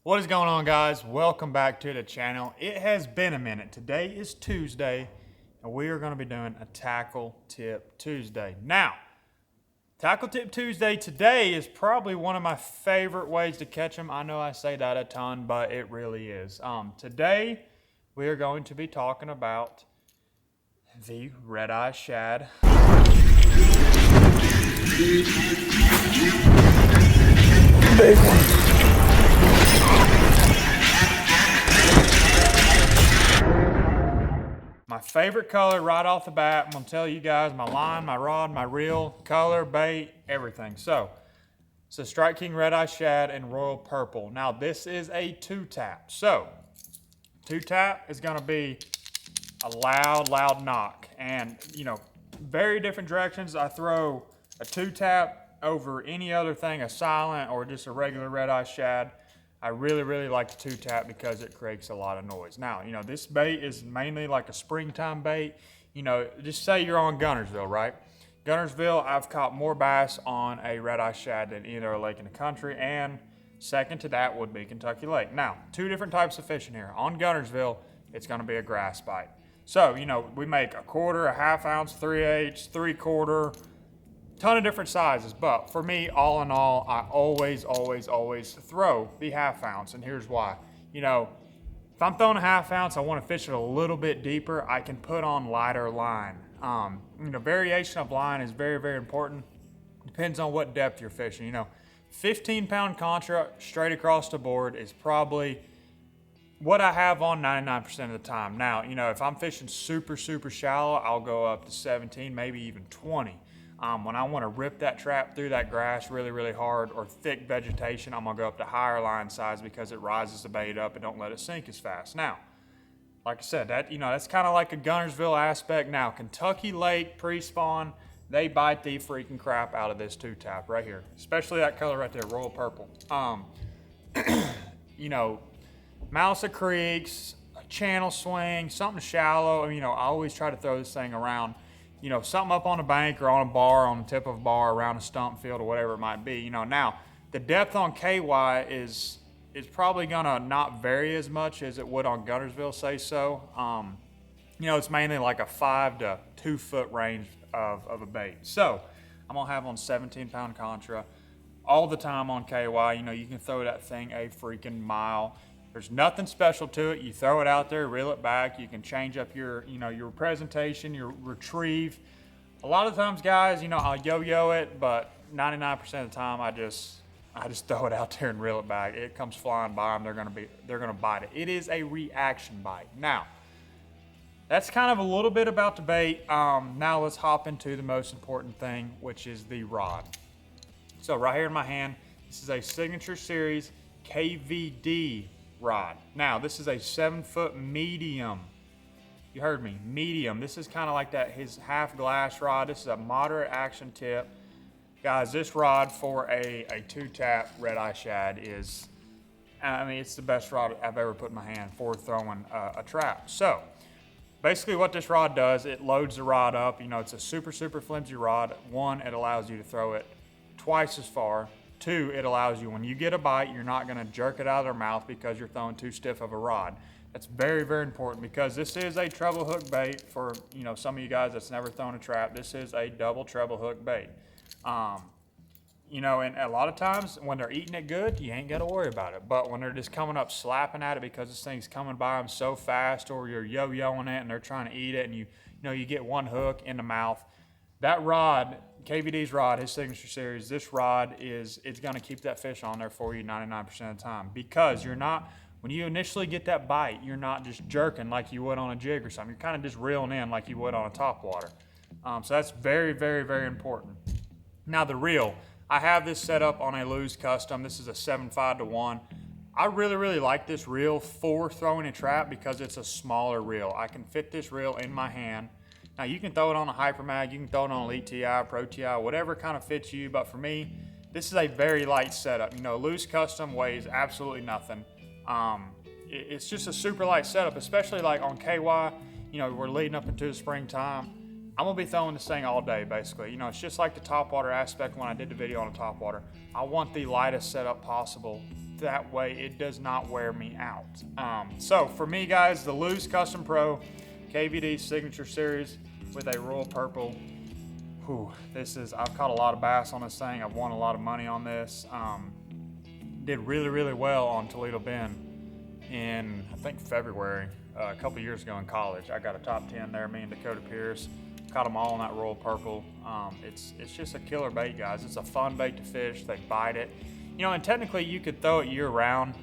What is going on, guys? Welcome back to the channel. It has been a minute. Today is Tuesday and we are going to be doing a Tackle Tip Tuesday. Now, Tackle Tip Tuesday today is probably one of my favorite ways to catch them. I know I say that a ton, but it really is. Today we are going to be talking about the Red Eye Shad. My favorite color right off the bat. I'm gonna tell you guys my line, my rod, my reel, color, bait, everything. So it's a StrikeKing Red Eye Shad in Royal Purple. Now this is a 2-tap. So 2-tap is gonna be a loud knock. And you know, very different directions. I throw a 2-tap over any other thing, a silent or just a regular Red Eye Shad. I really like the 2-tap because it creates a lot of noise. Now, you know, this bait is mainly like a springtime bait. You know, just say you're on Guntersville, right? Guntersville, I've caught more bass on a Red Eye Shad than any other lake in the country, and second to that would be Kentucky Lake. Now, two different types of fishing here. On Guntersville, it's gonna be a grass bite. So, you know, we make a quarter, a half ounce, 3/8, 3/4, ton of different sizes, but for me, all in all, I always throw the half ounce, and here's why. You know, if I'm throwing a half ounce, I want to fish it a little bit deeper, I can put on lighter line. You know, variation of line is very important. Depends on what depth you're fishing. You know, 15-pound contra straight across the board is probably what I have on 99% of the time. Now, you know, if I'm fishing super shallow, I'll go up to 17, maybe even 20. When I want to rip that trap through that grass really hard or thick vegetation, I'm gonna go up to higher line size because it rises the bait up and don't let it sink as fast. Now, like I said, that, you know, that's kind of like a Guntersville aspect. Now, Kentucky Lake pre-spawn, they bite the freaking crap out of this 2-tap right here, especially that color right there, Royal Purple. You know, Mousa Creeks, a channel swing, something shallow. You know, I always try to throw this thing around. You know, something up on a bank or on a bar, on the tip of a bar, around a stump field or whatever it might be. You know, now the depth on KY is probably gonna not vary as much as it would on Guntersville, say so. You know, it's mainly like a 5 to 2 foot range of a bait. So I'm gonna have on 17-pound contra all the time on KY. You know, you can throw that thing a freaking mile. There's nothing special to it. You throw it out there, reel it back. You can change up your, you know, your presentation, your retrieve. A lot of times, guys, you know, I'll yo-yo it, but 99% of the time, I just throw it out there and reel it back. It comes flying by them. They're gonna bite it. It is a reaction bite. Now, that's kind of a little bit about the bait. Now let's hop into the most important thing, which is the rod. So right here in my hand, this is a Signature Series KVD rod. Now this is a 7-foot medium. You heard me, medium. This is kind of like that, his half glass rod. This is a moderate action tip. Guys, this rod for a 2-tap Red Eye Shad is, I mean, it's the best rod I've ever put in my hand for throwing a trap. So basically what this rod does, it loads the rod up. You know, it's a super flimsy rod. One, it allows you to throw it twice as far. 2, it allows you, when you get a bite, you're not gonna jerk it out of their mouth because you're throwing too stiff of a rod. That's very important because this is a treble hook bait for, you know, some of you guys that's never thrown a trap. This is a double treble hook bait. You know, and a lot of times when they're eating it good, you ain't gotta worry about it. But when they're just coming up slapping at it because this thing's coming by them so fast, or you're yo-yoing it and they're trying to eat it, and you know, you get one hook in the mouth, that rod, KVD's rod, his Signature Series, this rod it's gonna keep that fish on there for you 99% of the time, because you're not, when you initially get that bite, you're not just jerking like you would on a jig or something. You're kind of just reeling in like you would on a topwater. So that's very important. Now the reel, I have this set up on a Lew's Custom. This is a 7.5-1. I really like this reel for throwing a trap because it's a smaller reel. I can fit this reel in my hand. Now you can throw it on a Hyper Mag, you can throw it on Elite TI, Pro TI, whatever kind of fits you, but for me, this is a very light setup. You know, Lew's Custom weighs absolutely nothing. It's just a super light setup, especially like on KY, you know, we're leading up into the springtime. I'm gonna be throwing this thing all day, basically. You know, it's just like the topwater aspect when I did the video on the topwater. I want the lightest setup possible that way it does not wear me out. So for me, guys, the Loose Custom Pro KVD Signature Series with a royal purple. Whew, I've caught a lot of bass on this thing. I've won a lot of money on this. Did really, really well on Toledo Bend in, I think, February, a couple years ago in college. I got a top 10 there, me and Dakota Pierce. Caught them all in that royal purple. It's just a killer bait, guys. It's a fun bait to fish. They bite it. You know, and technically you could throw it year round.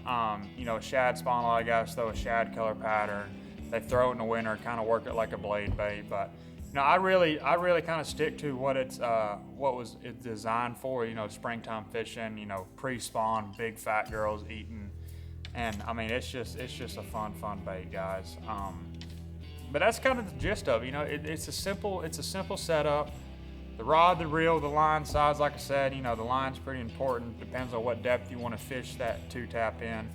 You know, a shad spawn, a lot of guys throw a shad color pattern. They throw it in the winter, kind of work it like a blade bait. But you know, I really kind of stick to what it's designed for. You know, springtime fishing. You know, pre-spawn, big fat girls eating, and I mean, it's just a fun bait, guys. But that's kind of the gist of it. You know, it's a simple setup. The rod, the reel, the line size, like I said, you know, the line's pretty important. Depends on what depth you want to fish that 2-tap in.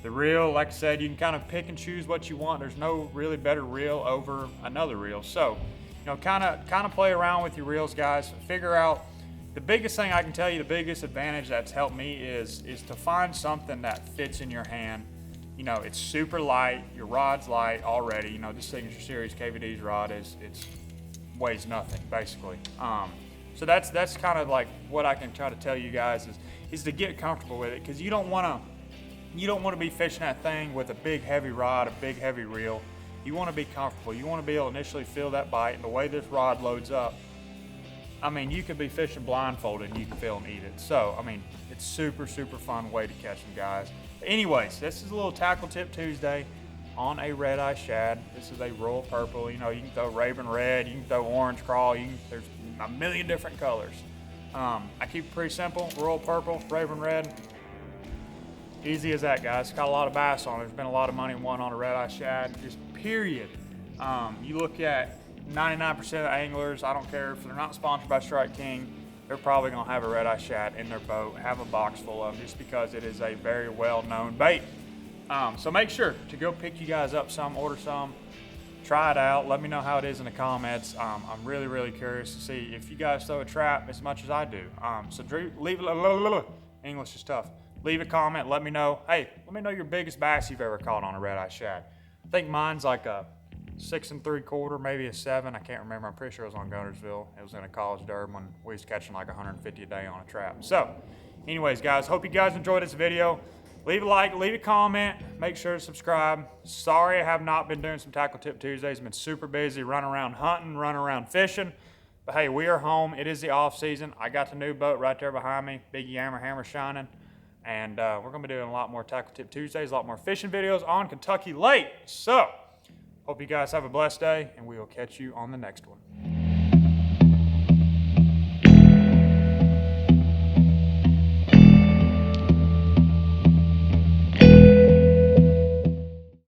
The reel, like I said, you can kind of pick and choose what you want. There's no really better reel over another reel. So, you know, kind of play around with your reels, guys. Figure out, the biggest thing I can tell you, the biggest advantage that's helped me is to find something that fits in your hand. You know, it's super light, your rod's light already. You know, this Signature Series KVD's rod weighs nothing, basically. So that's kind of like what I can try to tell you guys is to get comfortable with it, because you don't want to be fishing that thing with a big heavy rod, a big heavy reel. You want to be comfortable. You want to be able to initially feel that bite, and the way this rod loads up, I mean, you could be fishing blindfolded and you can feel them eat it. So, I mean, it's super fun way to catch them, guys. But anyways, this is a little Tackle Tip Tuesday on a Red Eye Shad. This is a royal purple. You know, you can throw raven red, you can throw orange crawl, there's a million different colors. I keep it pretty simple. Royal purple, raven red. Easy as that, guys. Got a lot of bass on it. There's been a lot of money won on a Red Eye Shad, just period. You look at 99% of the anglers, I don't care if they're not sponsored by StrikeKing, they're probably gonna have a Red Eye Shad in their boat, have a box full of them, just because it is a very well-known bait. So make sure to go pick you guys up some, order some, try it out. Let me know how it is in the comments. I'm really curious to see if you guys throw a trap as much as I do. So leave English is tough. Leave a comment. Let me know. Hey, let me know your biggest bass you've ever caught on a Red Eye Shad. I think mine's like a 6 3/4, maybe a 7. I can't remember. I'm pretty sure it was on Guntersville. It was in a college derb when we was catching like 150 a day on a trap. So, anyways, guys, hope you guys enjoyed this video. Leave a like, leave a comment, make sure to subscribe. Sorry I have not been doing some Tackle Tip Tuesdays. I've been super busy, running around hunting, running around fishing. But hey, we are home. It is the off season. I got the new boat right there behind me, big Yammer hammer shining. And we're gonna be doing a lot more Tackle Tip Tuesdays, a lot more fishing videos on Kentucky Lake. So, hope you guys have a blessed day, and we will catch you on the next one.